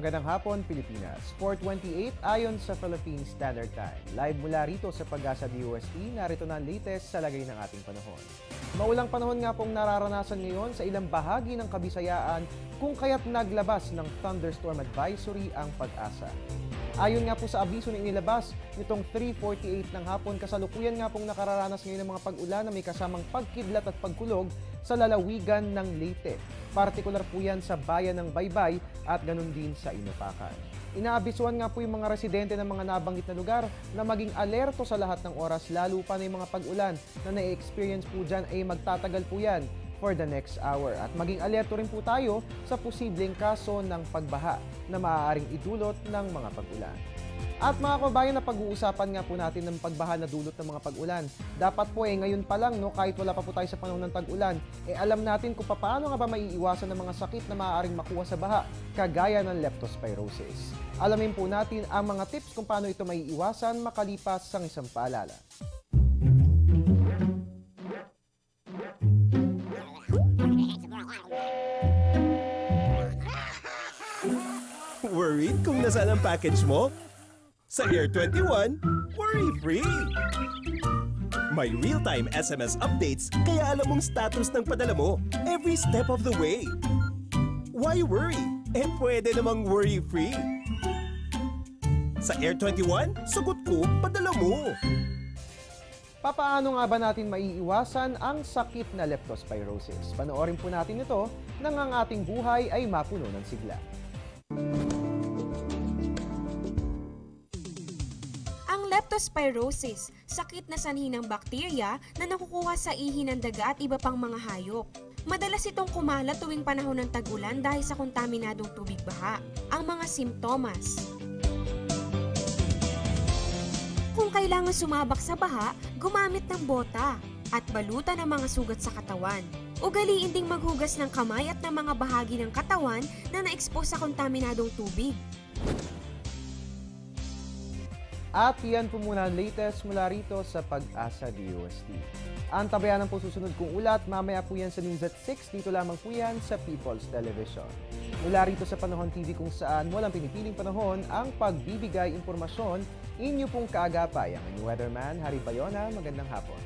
Magandang hapon, Pilipinas. 4:28 ayon sa Philippine Standard Time. Live mula rito sa Pag-asa DOST, narito na ang latest sa lagay ng ating panahon. Maulang panahon nga pong nararanasan ngayon sa ilang bahagi ng Kabisayaan kung kaya't naglabas ng thunderstorm advisory ang Pag-asa. Ayon nga po sa abiso na inilabas nitong 3:48 ng hapon, kasalukuyan nga pong nakararanas ngayon ng mga pag-ulan na may kasamang pagkidlat at pagkulog sa lalawigan ng Leyte. Partikular po yan sa bayan ng Baybay at ganun din sa Inupacan. Inaabisuhan nga po yung mga residente ng mga nabanggit na lugar na maging alerto sa lahat ng oras, lalo pa na yung mga pag-ulan na na-experience po dyan ay magtatagal po yan for the next hour. At maging alerto rin po tayo sa posibleng kaso ng pagbaha na maaaring idulot ng mga pag-ulan. At mga kababayan, na pag-uusapan nga po natin ng pagbaha na dulot ng mga pag-ulan. Dapat po ngayon pa lang, kahit wala pa po tayo sa panahon ng tag-ulan, alam natin kung paano nga ba maiiwasan ng mga sakit na maaaring makuha sa baha, kagaya ng leptospirosis. Alamin po natin ang mga tips kung paano ito maiiwasan makalipas sa isang paalala. Worried kung nasaan ang package mo? Sa Air 21, worry-free! May real-time SMS updates kaya alam mong status ng padala mo every step of the way. Why worry? Pwede namang worry-free. Sa Air 21, sagot ko, padala mo! Papaano nga ba natin maiiwasan ang sakit na leptospirosis? Panoorin po natin ito nang ang ating buhay ay mapuno ng sigla. Ang leptospirosis, sakit na sanhi ng bakterya na nakukuha sa ihi ng daga at iba pang mga hayop. Madalas itong kumalat tuwing panahon ng tag-ulan dahil sa kontaminadong tubig baha. Ang mga simptomas: kung kailangan sumabak sa baha, gumamit ng bota at balutan ng mga sugat sa katawan. Ugaliin ding maghugas ng kamay at ng mga bahagi ng katawan na na-expose sa kontaminadong tubig. At yan po muna ang latest mula rito sa Pag-asa DOST. Ang tabayanan po susunod kong ulat, mamaya po yan sa News at 6, dito lamang po yan sa People's Television. Mula rito sa Panahon TV kung saan walang pinipiling panahon ang pagbibigay impormasyon, inyo pong kaagapay ang weatherman, Harry Bayona. Magandang hapon.